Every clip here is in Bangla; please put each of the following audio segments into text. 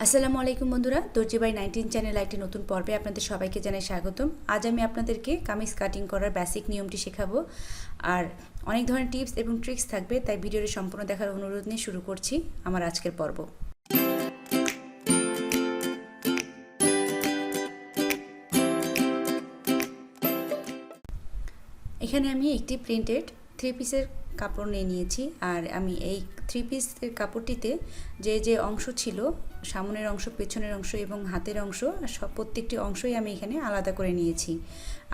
আসসালামু আলাইকুম বন্ধুরা, দর্জিবাই 19 চ্যানেল একটি নতুন পর্বে আপনাদের সবাইকে জানাই স্বাগতম। আজ আমি আপনাদেরকে কামিজ কাটিং করার বেসিক নিয়মটি শেখাবো। আর অনেক ধরনের টিপস এবং ট্রিক্স থাকবে, তাই ভিডিওটি সম্পূর্ণ দেখার অনুরোধ নিয়ে শুরু করছি আমার আজকের পর্ব। এখানে আমি একটি প্রিন্টেড 3 পিসের কাপড় নিয়েছি। আর আমি এই 3 পিসের কাপড়টিতে যে অংশ ছিল, সামনের অংশ, পেছনের অংশ এবং হাতের অংশ, সব প্রত্যেকটি অংশই আমি এখানে আলাদা করে নিয়েছি।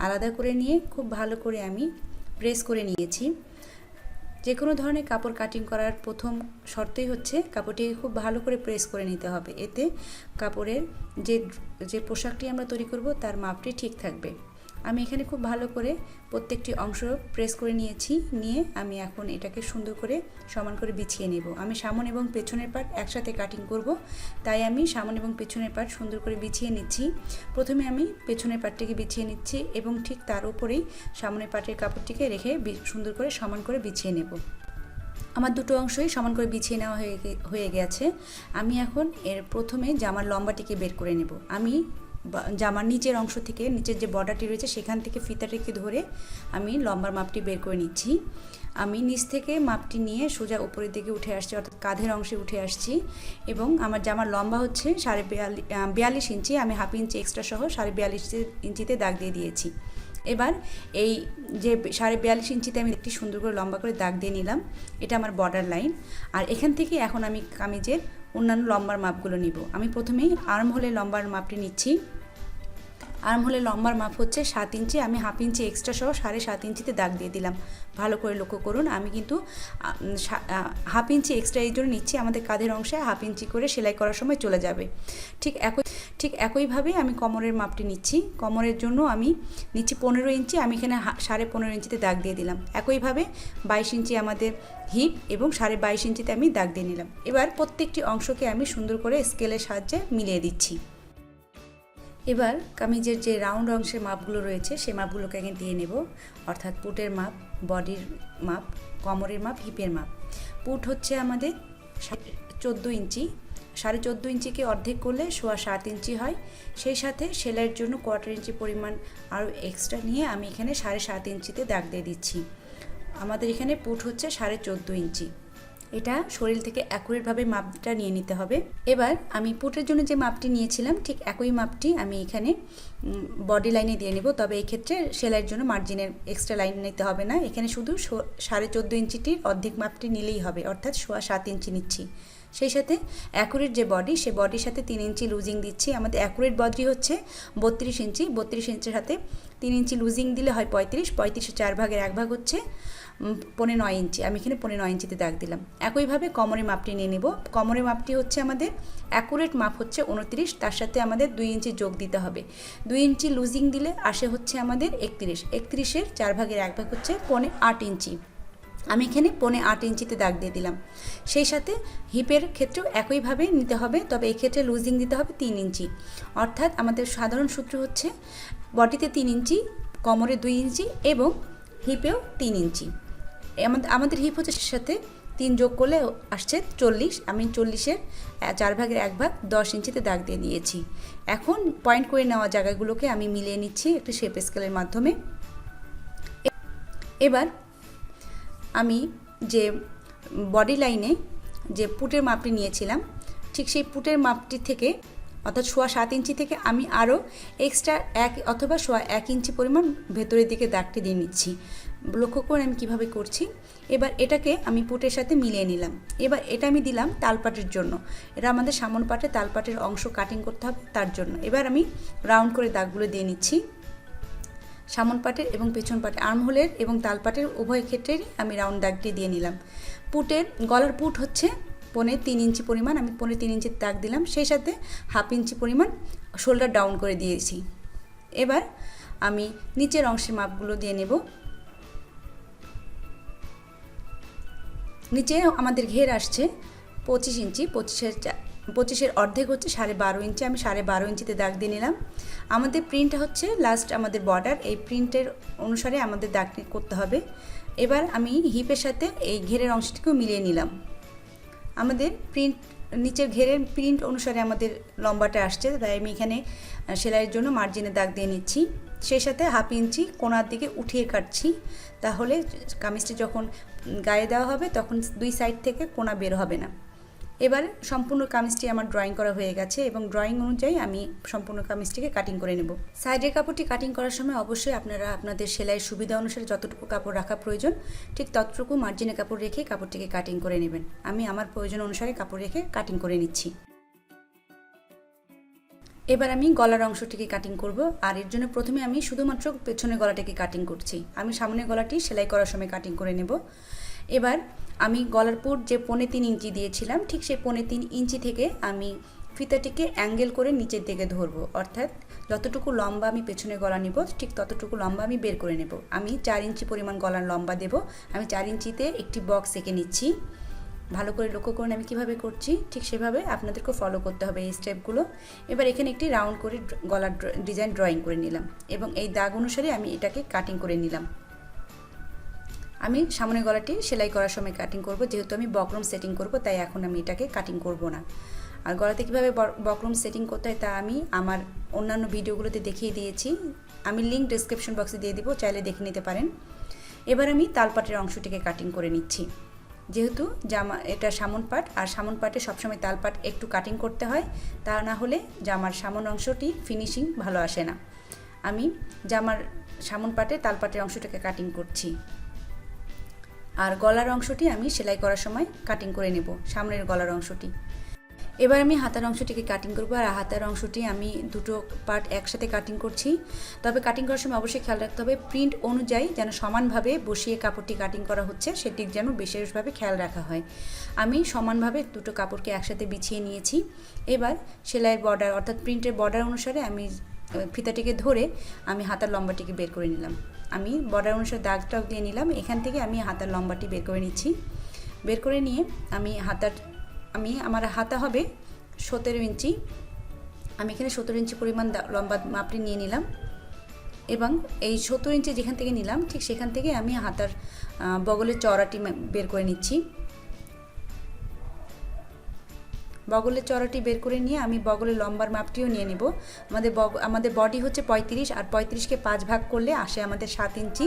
আলাদা করে নিয়ে খুব ভালো করে আমি প্রেস করে নিয়েছি। যে কোনো ধরনের কাপড় কাটিং করার প্রথম শর্তই হচ্ছে কাপড়টিকে খুব ভালো করে প্রেস করে নিতে হবে। এতে কাপড়ের যে পোশাকটি আমরা তৈরি করব তার মাপটি ঠিক থাকবে। আমি এখানে খুব ভালো করে প্রত্যেকটি অংশ প্রেস করে নিয়ে আমি এখন এটাকে সুন্দর করে সমান করে বিছিয়ে নেব। আমি সামন এবং পেছনের পার্ট একসাথে কাটিং করব, তাই আমি সামন এবং পেছনের পার্ট সুন্দর করে বিছিয়ে নিচ্ছি। প্রথমে আমি পেছনের পার্টটিকে বিছিয়ে নিচ্ছি এবং ঠিক তার উপরেই সামনের পার্টের কাপড়টিকে রেখে সুন্দর করে সমান করে বিছিয়ে নেব। আমার দুটো অংশই সমান করে বিছিয়ে নেওয়া হয়ে গেছে। আমি এখন এর প্রথমে জামার লম্বাটিকে বের করে নেব। আমি জামার নিচের অংশ থেকে, নিচের যে বর্ডারটি রয়েছে সেখান থেকে ফিতাটিকে ধরে আমি লম্বার মাপটি বের করে নিচ্ছি। আমি নিচ থেকে মাপটি নিয়ে সোজা উপরের দিকে উঠে আসছি, অর্থাৎ কাঁধের অংশে উঠে আসছি। এবং আমার জামার লম্বা হচ্ছে 42 ইঞ্চি। আমি হাফ ইঞ্চি এক্সট্রা সহ 42.5 ইঞ্চিতে দাগ দিয়ে দিয়েছি। এবার এই যে 42.5 ইঞ্চিতে আমি একটি সুন্দর করে লম্বা করে দাগ দিয়ে নিলাম। এটা আমার বর্ডার লাইন। আর এখান থেকে এখন আমি কামিজের অন্যান্য লম্বার মাপগুলো নিব। আমি প্রথমেই আর্ম হোলের লম্বার মাপটি নিচ্ছি। আর্ম হোলের লম্বার মাপ হচ্ছে 7 ইঞ্চি। আমি হাফ ইঞ্চি এক্সট্রা সহ 7.5 ইঞ্চিতে দাগ দিয়ে দিলাম। ভালো করে লক্ষ্য করুন, আমি কিন্তু হাফ ইঞ্চি এক্সট্রা এই জন্য নিচ্ছি, আমাদের কাঁধের অংশে হাফ ইঞ্চি করে সেলাই করার সময় চলে যাবে। ঠিক একইভাবে আমি কোমরের মাপটি নিচ্ছি। কোমরের জন্য আমি নিচ্ছি 15 ইঞ্চি। আমি এখানে 15.5 ইঞ্চিতে দাগ দিয়ে দিলাম। একইভাবে 22 ইঞ্চি আমাদের হিপ এবং 22.5 ইঞ্চিতে আমি দাগ দিয়ে নিলাম। এবার প্রত্যেকটি অংশকে আমি সুন্দর করে স্কেলের সাহায্যে মিলিয়ে দিচ্ছি। এবার কামিজের যে রাউন্ড অংশের মাপগুলো রয়েছে সেই মাপগুলোকে আগে দিয়ে নেব, অর্থাৎ পুটের মাপ, বডির মাপ, কোমরের মাপ, হিপের মাপ। পুট হচ্ছে আমাদের 14 ইঞ্চি। 14.5 ইঞ্চিকে অর্ধেক করলে 7.25 ইঞ্চি হয়। সেই সাথে সেলাইয়ের জন্য 1/4 ইঞ্চি পরিমাণ আরও এক্সট্রা নিয়ে আমি এখানে 7.5 ইঞ্চিতে দাগ দিয়ে দিচ্ছি। আমাদের এখানে পুট হচ্ছে 14.5 ইঞ্চি। এটা শরীর থেকে অ্যাকুরেটভাবে মাপটা নিয়ে নিতে হবে। এবার আমি পুটের জন্য যে মাপটি নিয়েছিলাম ঠিক একই মাপটি আমি এখানে বডি লাইনে দিয়ে নেব। তবে এই ক্ষেত্রে সেলাইয়ের জন্য মার্জিনের এক্সট্রা লাইন নিতে হবে না। এখানে শুধু 14.5 ইঞ্চিটির অর্ধেক মাপটি নিলেই হবে, অর্থাৎ 7.25 ইঞ্চি নিচ্ছি। সেই সাথে অ্যাকুরেট যে বডি, সে বডির সাথে 3 ইঞ্চি লুজিং দিচ্ছি। আমাদের অ্যাকুরেট বডি হচ্ছে 32 ইঞ্চি। 32 ইঞ্চির সাথে 3 ইঞ্চি লুজিং দিলে হয় 35। 35-এর 4 ভাগের 1 ভাগ হচ্ছে 9.5 ইঞ্চি। আমি এখানে 9.5 ইঞ্চিতে দাগ দিলাম। একইভাবে কোমরের মাপটি নিয়ে নেব। কোমরের মাপটি হচ্ছে আমাদের অ্যাকুরেট মাপ হচ্ছে 29, তার সাথে আমাদের 2 ইঞ্চি যোগ দিতে হবে। 2 ইঞ্চি লুজিং দিলে আসে হচ্ছে আমাদের 31। 31-এর 4 ভাগের 1 ভাগ হচ্ছে 8.5 ইঞ্চি। আমি এখানে 8.5 ইঞ্চিতে দাগ দিয়ে দিলাম। সেই সাথে হিপের ক্ষেত্রেও একইভাবে নিতে হবে, তবে এই ক্ষেত্রে লুজিং দিতে হবে 3 ইঞ্চি। অর্থাৎ আমাদের সাধারণ সূত্র হচ্ছে বডিতে 3 ইঞ্চি, কোমরে 2 ইঞ্চি এবং হিপেও 3 ইঞ্চি। আমাদের হিপ হচ্ছে সাথে 3 যোগ করলে আসছে 40। আমি 40-এর 4 ভাগের 1 ভাগ 10 ইঞ্চিতে দাগ দিয়ে দিয়েছি। এখন পয়েন্ট করে নেওয়া জায়গাগুলোকে আমি মিলিয়ে নিচ্ছি একটা শেপ স্কেলের মাধ্যমে। এবার আমি যে বডি লাইনে যে পুটের মাপটি নিয়েছিলাম ঠিক সেই পুটের মাপটি থেকে, অর্থাৎ 7.25 ইঞ্চি থেকে আমি আরও এক্সট্রা 1 অথবা 1 ইঞ্চি পরিমাণ ভেতরের দিকে দাগটি দিয়ে নিচ্ছি। লক্ষ্য করে আমি কিভাবে করছি। এবার এটাকে আমি পুটের সাথে মিলিয়ে নিলাম। এবার এটা আমি দিলাম তালপাটের জন্য। এটা আমাদের সামন পাটে তালপাটের অংশ কাটিং করতে হবে, তার জন্য। এবার আমি রাউন্ড করে দাগগুলো দিয়ে নিচ্ছি। সামন পাটের এবং পেছন পাটের, আর্ম হোলের এবং তালপাটের উভয় ক্ষেত্রেই আমি রাউন্ড দাগটি দিয়ে নিলাম। পুটের গলার পুট হচ্ছে 3.5 ইঞ্চি পরিমাণ। আমি 3.5 ইঞ্চির দাগ দিলাম। সেই সাথে হাফ ইঞ্চি পরিমাণ শোল্ডার ডাউন করে দিয়েছি। এবার আমি নিচের অংশের মাপগুলো দিয়ে নেব। নিচে আমাদের ঘের আসছে 25 ইঞ্চি। 25-এর অর্ধেক হচ্ছে 12.5 ইঞ্চি। আমি 12.5 ইঞ্চিতে দাগ দিয়ে নিলাম। আমাদের প্রিন্ট হচ্ছে লাস্ট আমাদের বর্ডার, এই প্রিন্টের অনুসারে আমাদের দাগটি করতে হবে। এবার আমি হিপের সাথে এই ঘেরের অংশটিকেও মিলিয়ে নিলাম। আমাদের প্রিন্ট নিচের ঘেরের প্রিন্ট অনুসারে আমাদের লম্বাটা আসছে, তাই আমি এখানে সেলাইয়ের জন্য মার্জিনে দাগ দিয়ে নিচ্ছি। সেই সাথে 1/2 ইঞ্চি কোণার দিকে উঠিয়ে কাটছি, তাহলে কামিজটি যখন গায়ে দেওয়া হবে তখন দুই সাইড থেকে কোণা বের হবে না। এবার সম্পূর্ণ কামিজটি আমার ড্রয়িং করা হয়ে গেছে এবং ড্রয়িং অনুযায়ী আমি সম্পূর্ণ কামিজটিকে কাটিং করে নেব। সাইডের কাপড়টি কাটিং করার সময় অবশ্যই আপনারা আপনাদের সেলাইয়ের সুবিধা অনুসারে যতটুকু কাপড় রাখা প্রয়োজন ঠিক ততটুকু মার্জিনে কাপড় রেখে কাপড়টিকে কাটিং করে নেবেন। আমি আমার প্রয়োজন অনুসারে কাপড় রেখে কাটিং করে নিচ্ছি। এবার আমি গলার অংশটিকে কাটিং করব, আর এর জন্য প্রথমে আমি শুধুমাত্র পেছনের গলাটাকে কাটিং করছি। আমি সামনের গলাটি সেলাই করার সময় কাটিং করে নেব। এবার আমি গলার পুট যে 3.5 ইঞ্চি দিয়েছিলাম ঠিক সেই 3.5 ইঞ্চি থেকে আমি ফিতাটিকে অ্যাঙ্গেল করে নিচের দিকে ধরবো, অর্থাৎ যতটুকু লম্বা আমি পেছনে গলা নিব ঠিক ততটুকু লম্বা আমি বের করে নেব। আমি 4 ইঞ্চি পরিমাণ গলার লম্বা দেব। আমি 4 ইঞ্চিতে একটি বক্স এঁকে নিচ্ছি। ভালো করে লক্ষ্য করুন আমি কিভাবে করছি, ঠিক সেভাবে আপনাদেরকে ফলো করতে হবে এই স্টেপগুলো। এবার এখানে একটি রাউন্ড করে গলার ডিজাইন ড্রয়িং করে নিলাম এবং এই দাগ অনুসারে আমি এটাকে কাটিং করে নিলাম। আমি সামনের গলাটি সেলাই করার সময় কাটিং করব, যেহেতু আমি বক্রম সেটিং করব তাই এখন আমি এটাকে কাটিং করব না। আর গলাতে কীভাবে বক্রম সেটিং করতে হয় তা আমি আমার অন্যান্য ভিডিওগুলোতে দেখিয়ে দিয়েছি, আমি লিঙ্ক ডেসক্রিপশন বক্সে দিয়ে দিব, চাইলে দেখে নিতে পারেন। এবার আমি তালপাটের অংশটিকে কাটিং করে নিচ্ছি। যেহেতু এটা সামন পাট, আর সামন পাটে সবসময় তালপাট একটু কাটিং করতে হয়, তা না হলে জামার সামন অংশটি ফিনিশিং ভালো আসে না। আমি জামার সামন পাটে তালপাটের অংশটাকে কাটিং করছি, আর গলার অংশটি আমি সেলাই করার সময় কাটিং করে নেব, সামনের গলার অংশটি। এবার আমি হাতার অংশটিকে কাটিং করব, আর হাতার অংশটি আমি দুটো পার্ট একসাথে কাটিং করছি। তবে কাটিং করার সময় অবশ্যই খেয়াল রাখতে হবে প্রিন্ট অনুযায়ী যেন সমানভাবে বসিয়ে কাপড়টি কাটিং করা হচ্ছে সেটি যেন বিশেষভাবে খেয়াল রাখা হয়। আমি সমানভাবে দুটো কাপড়কে একসাথে বিছিয়ে নিয়েছি। এবার সেলাইয়ের বর্ডার অর্থাৎ প্রিন্টের বর্ডার অনুসারে আমি ফিতাটিকে ধরে আমি হাতার লম্বাটিকে বের করে নিলাম। আমি বর্ডার অনুসারে দাগটাও দিয়ে নিলাম। এখান থেকে আমি হাতার লম্বাটি বের করে নিচ্ছি। বের করে নিয়ে আমার হাতা হবে 17 ইঞ্চি। আমি এখানে 17 ইঞ্চি পরিমাণ লম্বা মাপটি নিয়ে নিলাম এবং এই 17 ইঞ্চি যেখান থেকে নিলাম ঠিক সেখান থেকে আমি হাতার বগলের চওড়াটি বের করে নিচ্ছি। বগলের চওড়াটি বের করে নিয়ে আমি বগলের লম্বার মাপটিও নিয়ে নেব। আমাদের বডি হচ্ছে 35, আর 35কে 5 ভাগ করলে আসে আমাদের 7 ইঞ্চি।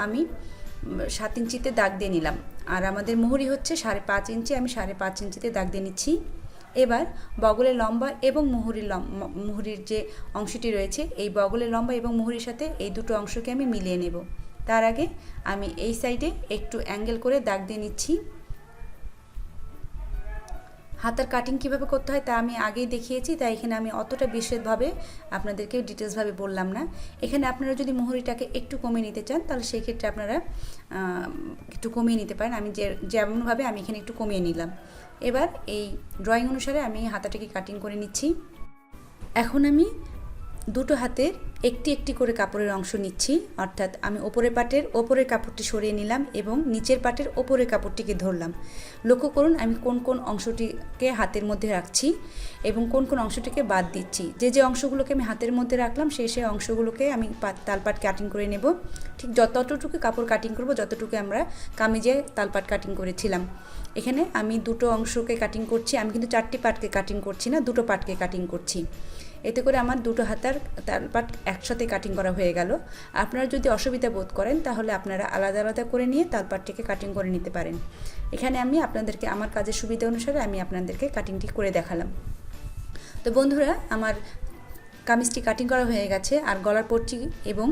আমি 7 ইঞ্চিতে দাগ দিয়ে নিলাম। আর আমাদের মুহুরি হচ্ছে 5.5 ইঞ্চি, আমি 5.5 ইঞ্চিতে দাগ দিয়ে নিচ্ছি। এবার বগলের লম্বা এবং মুহুরির যে অংশটি রয়েছে এই বগলের লম্বা এবং মুহুরির সাথে এই দুটো অংশকে আমি মিলিয়ে নেব। তার আগে আমি এই সাইডে একটু অ্যাঙ্গেল করে দাগ দিয়ে নিচ্ছি। হাতার কাটিং কিভাবে করতে হয় তা আমি আগেই দেখিয়েছি, তাই এখানে আমি অতটা বিশদভাবে আপনাদেরকে ডিটেলসভাবে বললাম না। এখানে আপনারা যদি মুহুরিটাকে একটু কমিয়ে নিতে চান তাহলে সেই ক্ষেত্রে আপনারা একটু কমিয়ে নিতে পারেন। আমি যেমনভাবে আমি এখানে একটু কমিয়ে নিলাম। এবার এই ড্রয়িং অনুসারে আমি হাতাটাকে কাটিং করে নিচ্ছি। এখন আমি দুটো হাতের একটি একটি করে কাপড়ের অংশ নিচ্ছি, অর্থাৎ আমি ওপরের পাটের ওপরের কাপড়টি সরিয়ে নিলাম এবং নিচের পাটের ওপরের কাপড়টিকে ধরলাম। লক্ষ্য করুন আমি কোন কোন অংশটিকে হাতের মধ্যে রাখছি এবং কোন কোন অংশটিকে বাদ দিচ্ছি। যে অংশগুলোকে আমি হাতের মধ্যে রাখলাম সেই অংশগুলোকে আমি তালপাট কাটিং করে নেব। ঠিক যতটুকু কাপড় কাটিং করব যতটুকু আমরা কামিজে তালপাট কাটিং করেছিলাম। এখানে আমি দুটো অংশকে কাটিং করছি, আমি কিন্তু 4টি পাটকে কাটিং করছি না, দুটো পাটকে কাটিং করছি। এতে করে আমার দুটো হাতার তালপাট একসাথে কাটিং করা হয়ে গেল। আপনারা যদি অসুবিধা বোধ করেন তাহলে আপনারা আলাদা আলাদা করে নিয়ে তালপাটটিকে কাটিং করে নিতে পারেন। এখানে আমি আপনাদেরকে আমার কাজের সুবিধা অনুসারে আমি আপনাদেরকে কাটিংটি করে দেখালাম। তো বন্ধুরা, আমার কামিজটি কাটিং করা হয়ে গেছে, আর গলার পট্টি এবং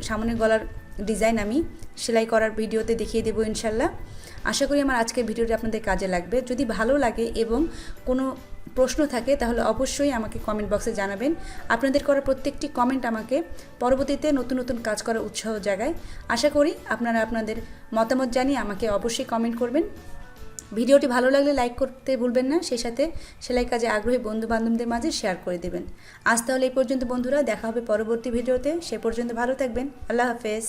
সামনের গলার ডিজাইন আমি সেলাই করার ভিডিওতে দেখিয়ে দেবো ইনশাল্লাহ। আশা করি আমার আজকের ভিডিওটি আপনাদের কাজে লাগবে। যদি ভালো লাগে এবং কোনো প্রশ্ন থাকে তাহলে অবশ্যই আমাকে কমেন্ট বক্সে জানাবেন। আপনাদের করা প্রত্যেকটি কমেন্ট আমাকে পরবর্তীতে নতুন নতুন কাজ করার উৎসাহ জাগায়। আশা করি আপনারা আপনাদের মতামত জানিয়ে আমাকে অবশ্যই কমেন্ট করবেন। ভিডিওটি ভালো লাগলে লাইক করতে ভুলবেন না, সেই সাথে সেলাই কাজে আগ্রহী বন্ধু বান্ধবদের মাঝে শেয়ার করে দেবেন। আজ তাহলে এই পর্যন্ত বন্ধুরা, দেখা হবে পরবর্তী ভিডিওতে। সে পর্যন্ত ভালো থাকবেন। আল্লাহ হাফেজ।